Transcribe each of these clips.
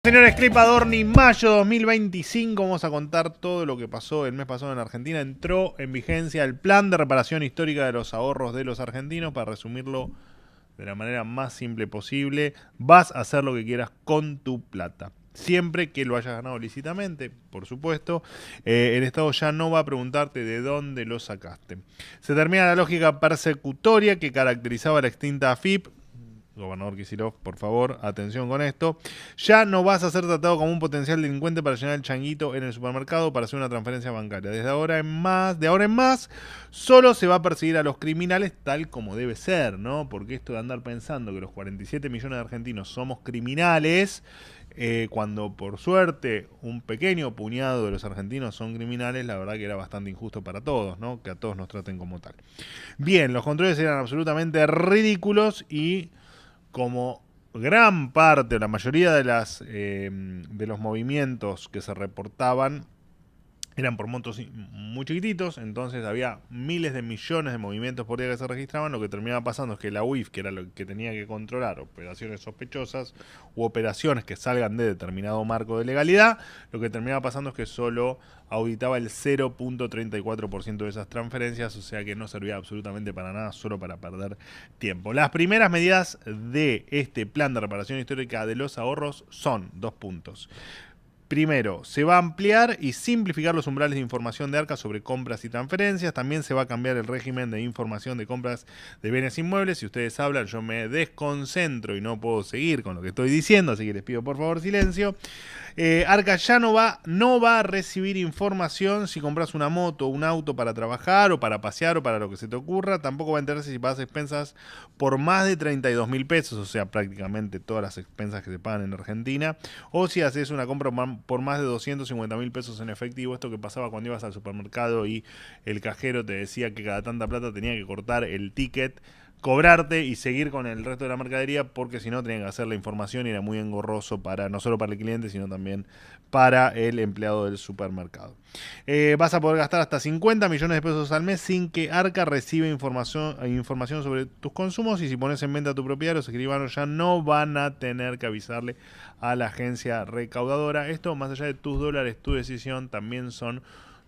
Señores, Clip Adorni, mayo 2025, vamos a contar todo lo que pasó el mes pasado en Argentina. Entró en vigencia el plan de reparación histórica de los ahorros de los argentinos. Para resumirlo de la manera más simple posible, vas a hacer lo que quieras con tu plata. Siempre que lo hayas ganado lícitamente, por supuesto, el Estado ya no va a preguntarte de dónde lo sacaste. Se termina la lógica persecutoria que caracterizaba la extinta AFIP. Gobernador Kicillof, por favor, atención con esto. Ya no vas a ser tratado como un potencial delincuente para llenar el changuito en el supermercado para hacer una transferencia bancaria. Desde ahora en más, de ahora en más, solo se va a perseguir a los criminales tal como debe ser, ¿no? Porque esto de andar pensando que los 47 millones de argentinos somos criminales, cuando por suerte un pequeño puñado de los argentinos son criminales, la verdad que era bastante injusto para todos, ¿no? Que a todos nos traten como tal. Bien, los controles eran absolutamente ridículos y como gran parte, la mayoría de los movimientos que se reportaban eran por montos muy chiquititos, entonces había miles de millones de movimientos por día que se registraban. Lo que terminaba pasando es que la UIF, que era lo que tenía que controlar operaciones sospechosas u operaciones que salgan de determinado marco de legalidad, lo que terminaba pasando es que solo auditaba el 0.34% de esas transferencias, o sea que no servía absolutamente para nada, solo para perder tiempo. Las primeras medidas de este plan de reparación histórica de los ahorros son 2 puntos. Primero, se va a ampliar y simplificar los umbrales de información de ARCA sobre compras y transferencias. También se va a cambiar el régimen de información de compras de bienes inmuebles. Si ustedes hablan, yo me desconcentro y no puedo seguir con lo que estoy diciendo, así que les pido por favor silencio. ARCA ya no va a recibir información si compras una moto o un auto para trabajar o para pasear o para lo que se te ocurra. Tampoco va a enterarse si pagas expensas por más de 32.000 pesos, o sea, prácticamente todas las expensas que se pagan en Argentina, o si haces una compra por más de 250.000 pesos en efectivo. Esto que pasaba cuando ibas al supermercado y el cajero te decía que cada tanta plata tenía que cortar el ticket, cobrarte y seguir con el resto de la mercadería, porque si no tenían que hacer la información y era muy engorroso para no solo para el cliente, sino también para el empleado del supermercado. Vas a poder gastar hasta 50 millones de pesos al mes sin que ARCA reciba información sobre tus consumos, y si pones en venta tu propiedad, los escribanos ya no van a tener que avisarle a la agencia recaudadora. Esto, más allá de tus dólares, tu decisión, también son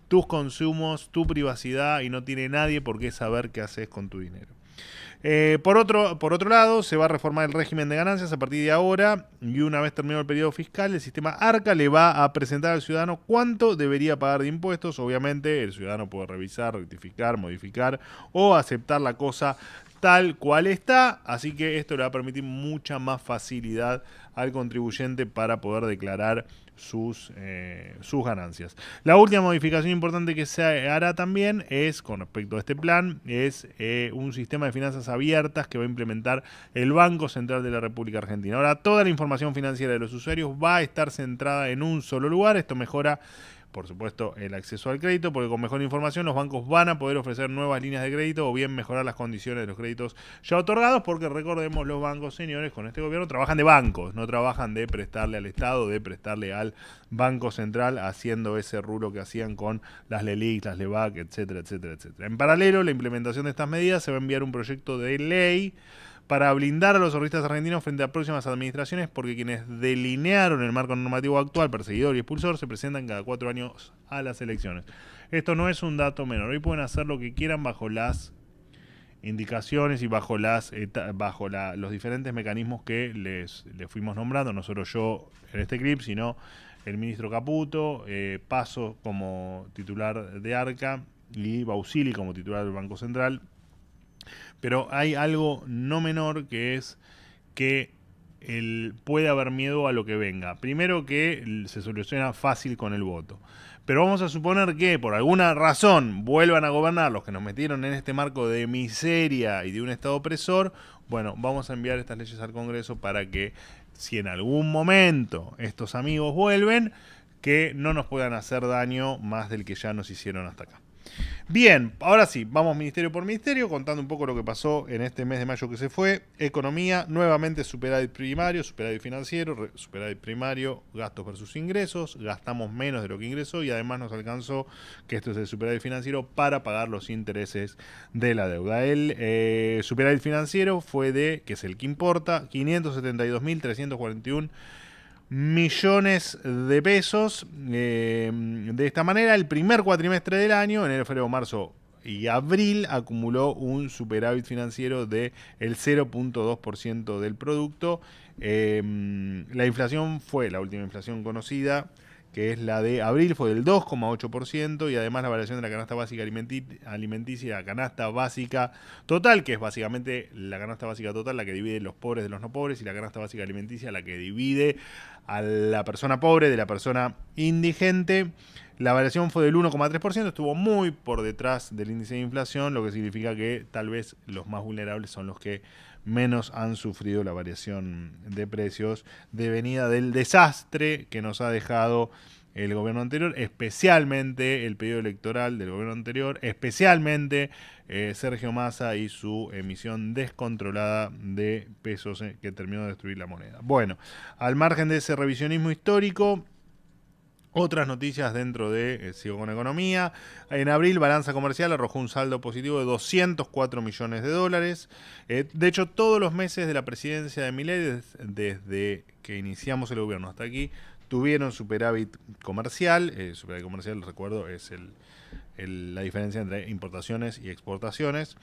tus consumos, tu privacidad, y no tiene nadie por qué saber qué haces con tu dinero. Por otro lado, se va a reformar el régimen de ganancias a partir de ahora, y una vez terminado el periodo fiscal, el sistema ARCA le va a presentar al ciudadano cuánto debería pagar de impuestos. Obviamente, el ciudadano puede revisar, rectificar, modificar o aceptar la cosa tal cual está, así que esto le va a permitir mucha más facilidad al contribuyente para poder declarar sus ganancias. La última modificación importante que se hará también es, con respecto a este plan, es un sistema de finanzas abiertas que va a implementar el Banco Central de la República Argentina. Ahora, toda la información financiera de los usuarios va a estar centrada en un solo lugar. Esto mejora, por supuesto, el acceso al crédito, porque con mejor información los bancos van a poder ofrecer nuevas líneas de crédito o bien mejorar las condiciones de los créditos ya otorgados, porque recordemos, los bancos, señores, con este gobierno trabajan de bancos, no trabajan de prestarle al Estado, de prestarle al Banco Central, haciendo ese rulo que hacían con las LELIC, las LEVAC, etcétera, etcétera, etcétera. En paralelo, la implementación de estas medidas, se va a enviar un proyecto de ley para blindar a los ahorristas argentinos frente a próximas administraciones, porque quienes delinearon el marco normativo actual, perseguidor y expulsor, se presentan cada 4 años a las elecciones. Esto no es un dato menor. Hoy pueden hacer lo que quieran bajo las indicaciones y bajo los diferentes mecanismos que les fuimos nombrando, no solo yo en este clip, sino el ministro Caputo, Paso como titular de ARCA y Bausili como titular del Banco Central. Pero hay algo no menor, que es que puede haber miedo a lo que venga. Primero, que se soluciona fácil con el voto. Pero vamos a suponer que por alguna razón vuelvan a gobernar los que nos metieron en este marco de miseria y de un Estado opresor. Bueno, vamos a enviar estas leyes al Congreso para que, si en algún momento estos amigos vuelven, que no nos puedan hacer daño más del que ya nos hicieron hasta acá. Bien, ahora sí, vamos ministerio por ministerio, contando un poco lo que pasó en este mes de mayo que se fue. Economía, nuevamente superávit primario, superávit financiero, superávit primario, gastos versus ingresos. Gastamos menos de lo que ingresó y además nos alcanzó, que esto es el superávit financiero, para pagar los intereses de la deuda. El superávit financiero fue de, que es el que importa, 572.341 millones de pesos. De esta manera, el primer cuatrimestre del año, enero, febrero, marzo y abril, acumuló un superávit financiero del 0,2% del producto. La inflación fue la última inflación conocida, que es la de abril, fue del 2,8%, y además la variación de la canasta básica alimenticia y la canasta básica total, que es básicamente la canasta básica total, la que divide los pobres de los no pobres, y la canasta básica alimenticia, la que divide a la persona pobre de la persona indigente. La variación fue del 1,3%, estuvo muy por detrás del índice de inflación, lo que significa que tal vez los más vulnerables son los que menos han sufrido la variación de precios devenida del desastre que nos ha dejado el gobierno anterior, especialmente el periodo electoral del gobierno anterior, especialmente Sergio Massa y su emisión descontrolada de pesos que terminó de destruir la moneda. Bueno, al margen de ese revisionismo histórico, otras noticias dentro de Sigo con Economía. En abril, balanza comercial arrojó un saldo positivo de 204 millones de dólares. De hecho, todos los meses de la presidencia de Milei, desde que iniciamos el gobierno hasta aquí, tuvieron superávit comercial. Superávit comercial, recuerdo, es la diferencia entre importaciones y exportaciones.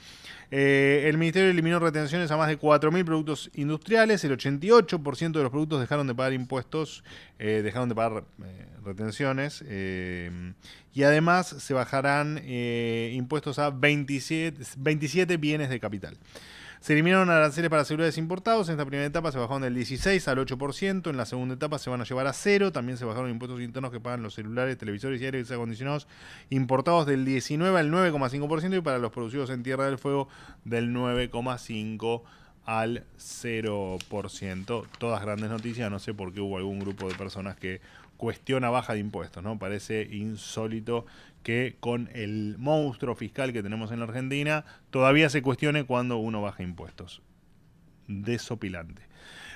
El Ministerio eliminó retenciones a más de 4.000 productos industriales. El 88% de los productos dejaron de pagar impuestos, dejaron de pagar retenciones. Y además se bajarán impuestos a 27 bienes de capital. Se eliminaron aranceles para celulares importados. En esta primera etapa se bajaron del 16 al 8%. En la segunda etapa se van a llevar a 0. También se bajaron impuestos internos que pagan los celulares, televisores y aires acondicionados importados del 19 al 9,5%, y para los producidos en Tierra del Fuego del 9,5% al 0%. Todas grandes noticias. No sé por qué hubo algún grupo de personas que cuestiona baja de impuestos, ¿no? Parece insólito que con el monstruo fiscal que tenemos en la Argentina todavía se cuestione cuando uno baja impuestos. Desopilante.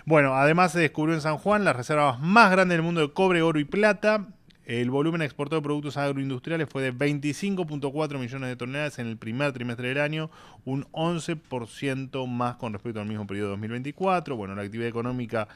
Bueno, además se descubrió en San Juan las reservas más grandes del mundo de cobre, oro y plata. El volumen exportado de productos agroindustriales fue de 25,4 millones de toneladas en el primer trimestre del año, un 11% más con respecto al mismo periodo de 2024. Bueno, la actividad económica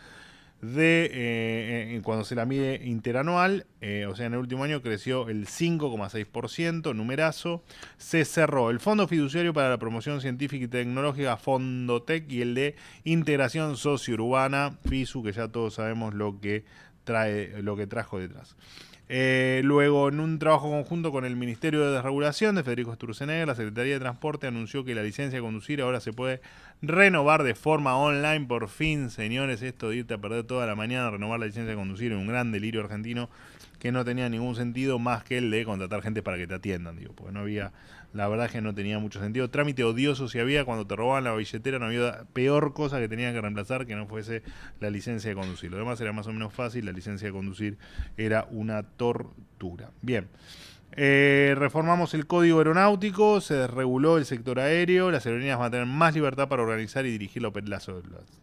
cuando se la mide interanual, o sea, en el último año creció el 5,6%, numerazo. Se cerró el Fondo Fiduciario para la Promoción Científica y Tecnológica, Fondotec, y el de Integración Sociourbana, FISU, que ya todos sabemos lo que trajo detrás. Luego, en un trabajo conjunto con el Ministerio de Desregulación de Federico Sturzenegger, la Secretaría de Transporte anunció que la licencia de conducir ahora se puede renovar de forma online. Por fin, señores, esto de irte a perder toda la mañana a renovar la licencia de conducir es un gran delirio argentino que no tenía ningún sentido más que el de contratar gente para que te atiendan, digo, porque no había, la verdad es que no tenía mucho sentido. Trámite odioso si había, cuando te robaban la billetera no había peor cosa que tenían que reemplazar que no fuese la licencia de conducir. Lo demás era más o menos fácil, la licencia de conducir era una tortura. Bien. Reformamos el código aeronáutico, se desreguló el sector aéreo, las aerolíneas van a tener más libertad para organizar y dirigir las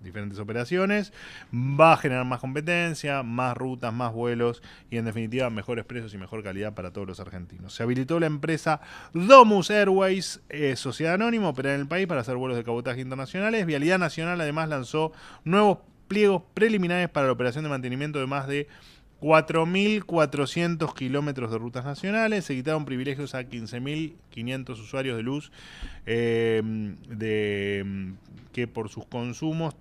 diferentes operaciones, va a generar más competencia, más rutas, más vuelos y en definitiva mejores precios y mejor calidad para todos los argentinos. Se habilitó la empresa Domus Airways, sociedad anónima, operar en el país para hacer vuelos de cabotaje internacionales. Vialidad Nacional además lanzó nuevos pliegos preliminares para la operación de mantenimiento de más de 4.400 kilómetros de rutas nacionales. Se quitaron privilegios a 15.500 usuarios de luz que por sus consumos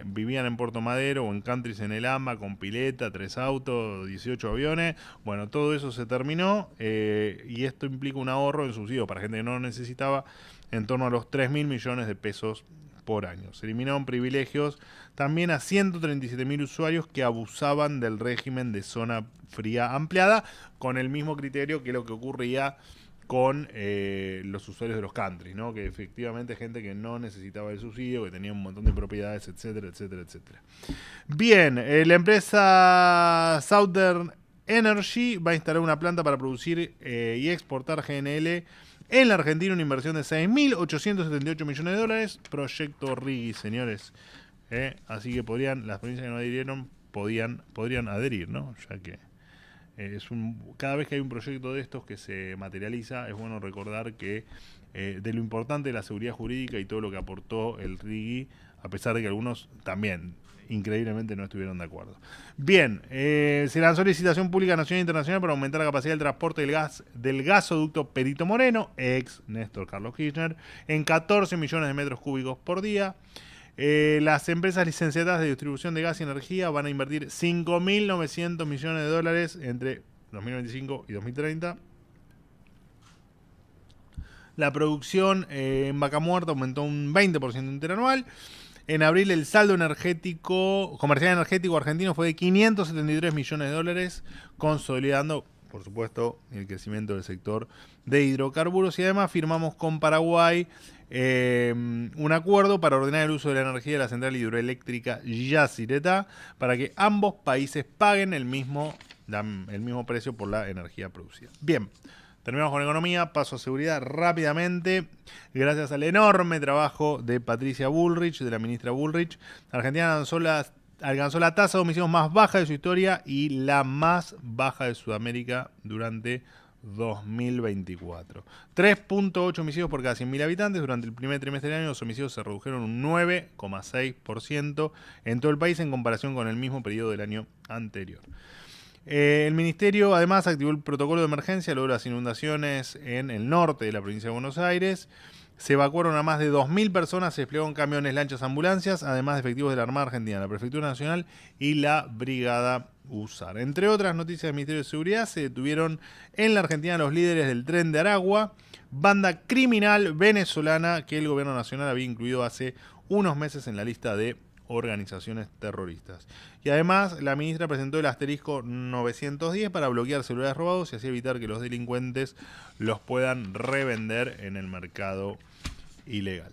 vivían en Puerto Madero o en countries en el AMBA con pileta, 3 autos, 18 aviones. Bueno, todo eso se terminó y esto implica un ahorro en subsidios para gente que no lo necesitaba en torno a los 3.000 millones de pesos por año. Se eliminaron privilegios también a 137.000 usuarios que abusaban del régimen de zona fría ampliada, con el mismo criterio que lo que ocurría con los usuarios de los countries, ¿no? Que efectivamente gente que no necesitaba el subsidio, que tenía un montón de propiedades, etcétera, etcétera, etcétera. Bien, la empresa Southern Energy va a instalar una planta para producir y exportar GNL en la Argentina, una inversión de 6.878 millones de dólares. Proyecto RIGI, señores. Así que las provincias que no adhirieron podrían adherir, ¿no? Ya que cada vez que hay un proyecto de estos que se materializa, es bueno recordar que de lo importante de la seguridad jurídica y todo lo que aportó el RIGI, a pesar de que algunos también increíblemente no estuvieron de acuerdo. Bien, se lanzó licitación pública nacional e internacional para aumentar la capacidad del transporte del gasoducto Perito Moreno, ex Néstor Carlos Kirchner, en 14 millones de metros cúbicos por día. Las empresas licenciadas de distribución de gas y energía van a invertir 5.900 millones de dólares entre 2025 y 2030. La producción en Vaca Muerta aumentó un 20% interanual. En abril el saldo comercial energético argentino fue de 573 millones de dólares, consolidando, por supuesto, el crecimiento del sector de hidrocarburos. Y además firmamos con Paraguay un acuerdo para ordenar el uso de la energía de la central hidroeléctrica Yacyretá para que ambos países paguen el mismo precio por la energía producida. Bien. Terminamos con economía, paso a seguridad rápidamente. Gracias al enorme trabajo de Patricia Bullrich, de la ministra Bullrich, Argentina alcanzó la tasa de homicidios más baja de su historia y la más baja de Sudamérica durante 2024. 3.8 homicidios por cada 100.000 habitantes. Durante el primer trimestre del año los homicidios se redujeron un 9,6% en todo el país en comparación con el mismo periodo del año anterior. El Ministerio además activó el protocolo de emergencia luego de las inundaciones en el norte de la provincia de Buenos Aires. Se evacuaron a más de 2.000 personas, se desplegaron camiones, lanchas, ambulancias, además de efectivos de la Armada Argentina, la Prefectura Nacional y la Brigada USAR. Entre otras noticias del Ministerio de Seguridad, se detuvieron en la Argentina los líderes del Tren de Aragua, banda criminal venezolana que el gobierno nacional había incluido hace unos meses en la lista de organizaciones terroristas. Y además la ministra presentó el asterisco 910 para bloquear celulares robados y así evitar que los delincuentes los puedan revender en el mercado ilegal.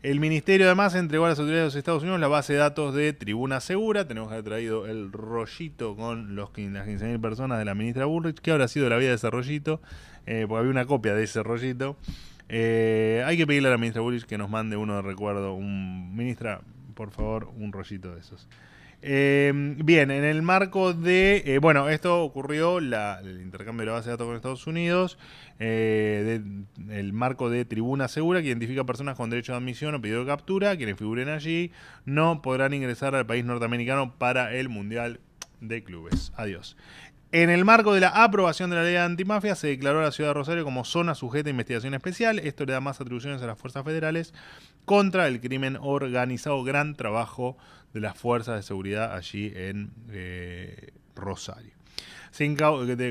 El ministerio además entregó a las autoridades de los Estados Unidos la base de datos de Tribuna Segura. Tenemos que haber traído el rollito con las 15.000 personas de la ministra Bullrich. ¿Qué habrá sido la vida de ese rollito? Porque había una copia de ese rollito. Hay que pedirle a la ministra Bullrich que nos mande uno de recuerdo. Ministra, por favor, un rollito de esos. Bien, en el marco de... esto ocurrió, el intercambio de la base de datos con Estados Unidos, el marco de Tribuna Segura, que identifica personas con derecho de admisión o pedido de captura. Quienes figuren allí no podrán ingresar al país norteamericano para el Mundial de Clubes. Adiós. En el marco de la aprobación de la ley antimafia, se declaró a la ciudad de Rosario como zona sujeta a investigación especial. Esto le da más atribuciones a las fuerzas federales contra el crimen organizado. Gran trabajo de las fuerzas de seguridad allí en Rosario.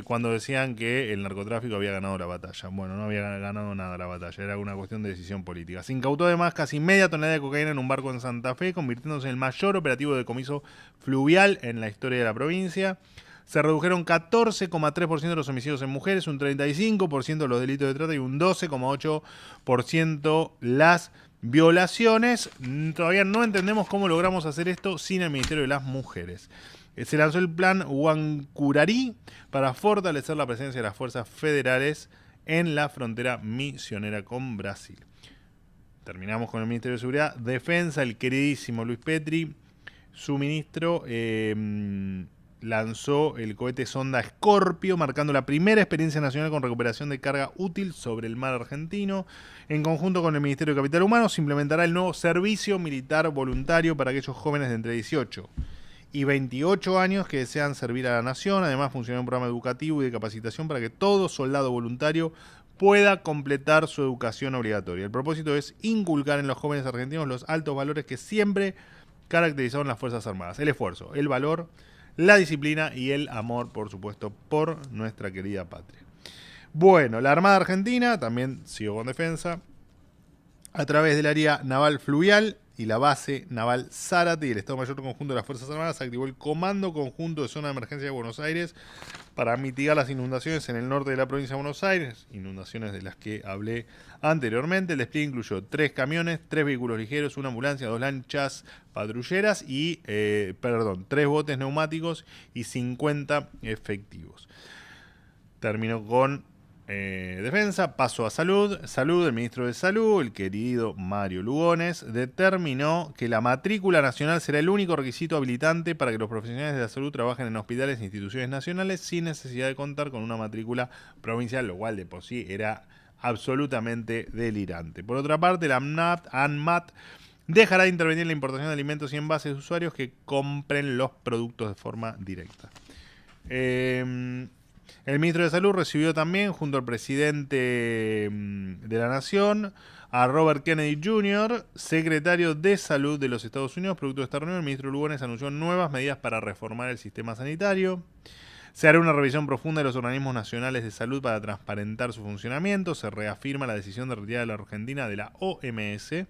Cuando decían que el narcotráfico había ganado la batalla. Bueno, no había ganado nada la batalla, era una cuestión de decisión política. Se incautó además casi media tonelada de cocaína en un barco en Santa Fe, convirtiéndose en el mayor operativo de decomiso fluvial en la historia de la provincia. Se redujeron 14,3% de los homicidios en mujeres, un 35% los delitos de trata y un 12,8% las violaciones. Todavía no entendemos cómo logramos hacer esto sin el Ministerio de las Mujeres. Se lanzó el plan Huancurarí para fortalecer la presencia de las fuerzas federales en la frontera misionera con Brasil. Terminamos con el Ministerio de Seguridad. Defensa, el queridísimo Luis Petri, su ministro... lanzó el cohete sonda Scorpio, marcando la primera experiencia nacional con recuperación de carga útil sobre el mar argentino. En conjunto con el Ministerio de Capital Humano, se implementará el nuevo servicio militar voluntario para aquellos jóvenes de entre 18 y 28 años que desean servir a la nación. Además, funcionará un programa educativo y de capacitación para que todo soldado voluntario pueda completar su educación obligatoria. El propósito es inculcar en los jóvenes argentinos los altos valores que siempre caracterizaron las Fuerzas Armadas: el esfuerzo, el valor, la disciplina y el amor, por supuesto, por nuestra querida patria. Bueno, la Armada Argentina también siguió con defensa a través del área naval fluvial y la base naval Zárate y el Estado Mayor Conjunto de las Fuerzas Armadas activó el Comando Conjunto de Zona de Emergencia de Buenos Aires para mitigar las inundaciones en el norte de la provincia de Buenos Aires, inundaciones de las que hablé anteriormente. El despliegue incluyó 3 camiones, 3 vehículos ligeros, una ambulancia, 2 lanchas patrulleras y 3 botes neumáticos y 50 efectivos. Terminó con defensa, paso a salud. Salud, el ministro de Salud, el querido Mario Lugones, determinó que la matrícula nacional será el único requisito habilitante para que los profesionales de la salud trabajen en hospitales e instituciones nacionales sin necesidad de contar con una matrícula provincial, lo cual de por sí era absolutamente delirante. Por otra parte, la ANMAT dejará de intervenir en la importación de alimentos y envases de usuarios que compren los productos de forma directa. El ministro de Salud recibió también, junto al presidente de la Nación, a Robert Kennedy Jr., secretario de Salud de los Estados Unidos. Producto de esta reunión, el ministro Lugones anunció nuevas medidas para reformar el sistema sanitario. Se hará una revisión profunda de los organismos nacionales de salud para transparentar su funcionamiento. Se reafirma la decisión de retirar a la Argentina de la OMS,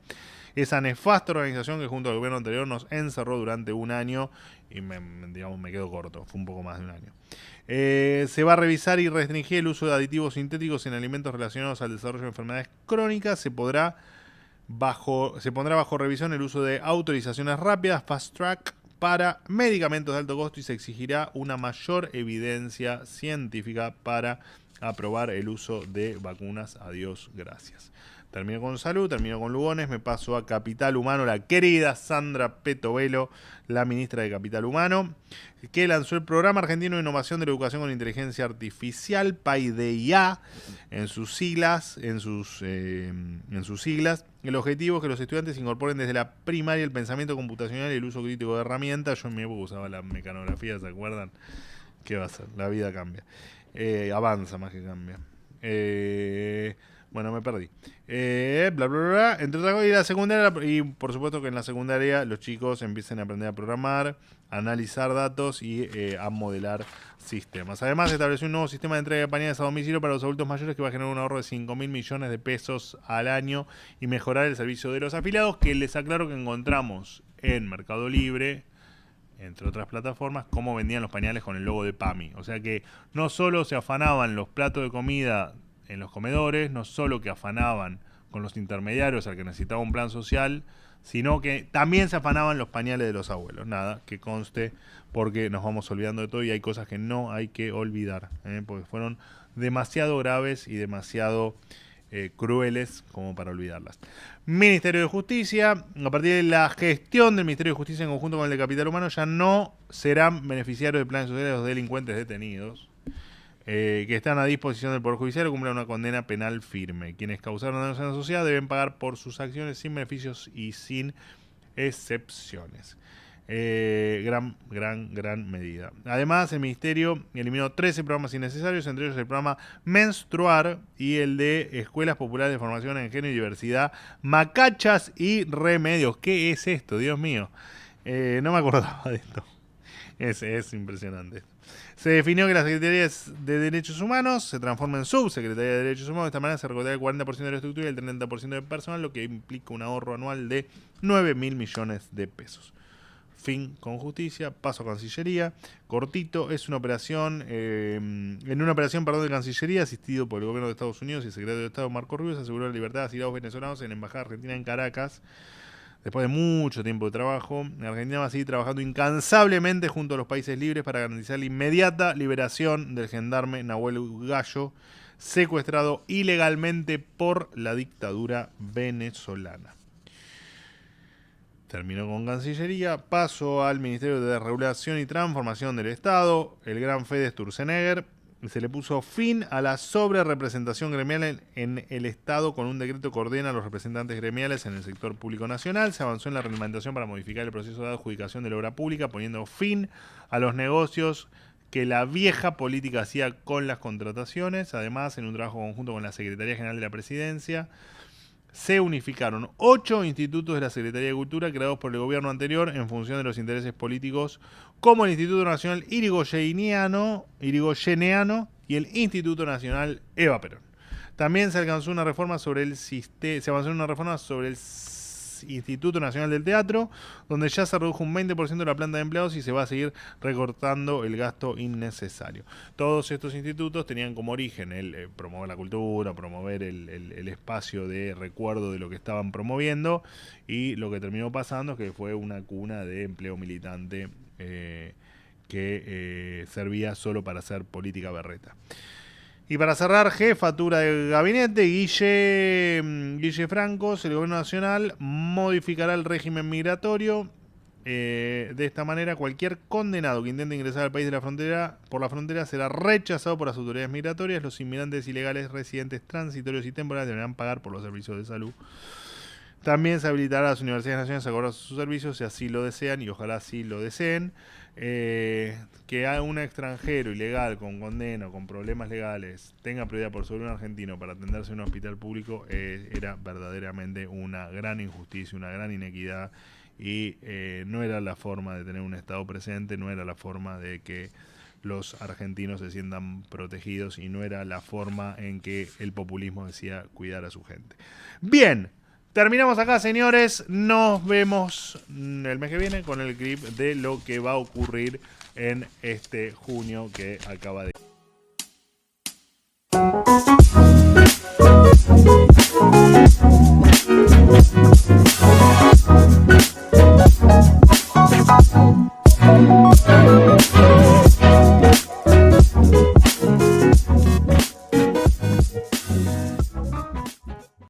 esa nefasta organización que junto al gobierno anterior nos encerró durante un año y me quedo corto, fue un poco más de un año. Se va a revisar y restringir el uso de aditivos sintéticos en alimentos relacionados al desarrollo de enfermedades crónicas. Se pondrá bajo revisión el uso de autorizaciones rápidas, fast track, para medicamentos de alto costo y se exigirá una mayor evidencia científica para aprobar el uso de vacunas. Adiós, gracias. Termino con salud, termino con Lugones, me paso a Capital Humano, la querida Sandra Petovelo, la ministra de Capital Humano, que lanzó el Programa Argentino de Innovación de la Educación con Inteligencia Artificial, PAIDEIA, en sus siglas. El objetivo es que los estudiantes incorporen desde la primaria el pensamiento computacional y el uso crítico de herramientas. Yo en mi época usaba la mecanografía, ¿se acuerdan? ¿Qué va a ser? La vida cambia. Avanza más que cambia. Bueno, me perdí. Bla, bla, bla. Entre otras cosas, y la secundaria, y por supuesto que en la secundaria los chicos empiecen a aprender a programar, a analizar datos y a modelar sistemas. Además, se estableció un nuevo sistema de entrega de pañales a domicilio para los adultos mayores que va a generar un ahorro de 5.000 millones de pesos al año y mejorar el servicio de los afiliados, que les aclaro que encontramos en Mercado Libre, entre otras plataformas, cómo vendían los pañales con el logo de PAMI. O sea que no solo se afanaban los platos de comida en los comedores, no solo que afanaban con los intermediarios al que necesitaba un plan social, sino que también se afanaban los pañales de los abuelos. Nada, que conste, porque nos vamos olvidando de todo y hay cosas que no hay que olvidar, porque fueron demasiado graves y demasiado crueles como para olvidarlas. Ministerio de Justicia, a partir de la gestión del Ministerio de Justicia en conjunto con el de Capital Humano, ya no serán beneficiarios de planes sociales los delincuentes detenidos que están a disposición del Poder Judicial o cumplan una condena penal firme. Quienes causaron daños en la sociedad deben pagar por sus acciones sin beneficios y sin excepciones. Gran medida. Además, el Ministerio eliminó 13 programas innecesarios, entre ellos el programa Menstruar y el de Escuelas Populares de Formación en Género y Diversidad, Macachas y Remedios. ¿Qué es esto? Dios mío. No me acordaba de esto. Es impresionante. Se definió que la Secretaría de Derechos Humanos se transforma en Subsecretaría de Derechos Humanos. De esta manera se recortará el 40% de la estructura y el 30% del personal, lo que implica un ahorro anual de 9.000 millones de pesos. Fin con justicia, paso a Cancillería. Cortito, es una operación, en una operación de Cancillería, asistido por el gobierno de Estados Unidos y el secretario de Estado Marco Rubio, se aseguró la libertad de asilados venezolanos en la Embajada Argentina en Caracas. Después de mucho tiempo de trabajo, Argentina va a seguir trabajando incansablemente junto a los países libres para garantizar la inmediata liberación del gendarme Nahuel Gallo, secuestrado ilegalmente por la dictadura venezolana. Terminó con Cancillería, paso al Ministerio de Regulación y Transformación del Estado, el gran Fede Sturzenegger. Se le puso fin a la sobrerepresentación gremial en el Estado con un decreto que ordena a los representantes gremiales en el sector público nacional. Se avanzó en la reglamentación para modificar el proceso de adjudicación de la obra pública, poniendo fin a los negocios que la vieja política hacía con las contrataciones. Además, en un trabajo conjunto con la Secretaría General de la Presidencia, se unificaron 8 institutos de la Secretaría de Cultura creados por el gobierno anterior en función de los intereses políticos, como el Instituto Nacional Irigoyeneano y el Instituto Nacional Eva Perón. También se avanzó en una reforma sobre el Instituto Nacional del Teatro, donde ya se redujo un 20% de la planta de empleados y se va a seguir recortando el gasto innecesario. Todos estos institutos tenían como origen el promover la cultura, promover el espacio de recuerdo de lo que estaban promoviendo, y lo que terminó pasando es que fue una cuna de empleo militante que servía solo para hacer política berreta. Y para cerrar, jefatura de gabinete, Guille Francos, el gobierno nacional modificará el régimen migratorio. De esta manera, cualquier condenado que intente ingresar al país por la frontera será rechazado por las autoridades migratorias. Los inmigrantes ilegales, residentes transitorios y temporales deberán pagar por los servicios de salud También se habilitará a las universidades nacionales a cobrar sus servicios si así lo desean, y ojalá así lo deseen. Que a un extranjero ilegal con condena o con problemas legales tenga prioridad por sobre un argentino para atenderse en un hospital público era verdaderamente una gran injusticia, una gran inequidad, y no era la forma de tener un Estado presente, no era la forma de que los argentinos se sientan protegidos, y no era la forma en que el populismo decía cuidar a su gente. Bien, terminamos acá, señores. Nos vemos el mes que viene con el clip de lo que va a ocurrir en este junio que acaba de...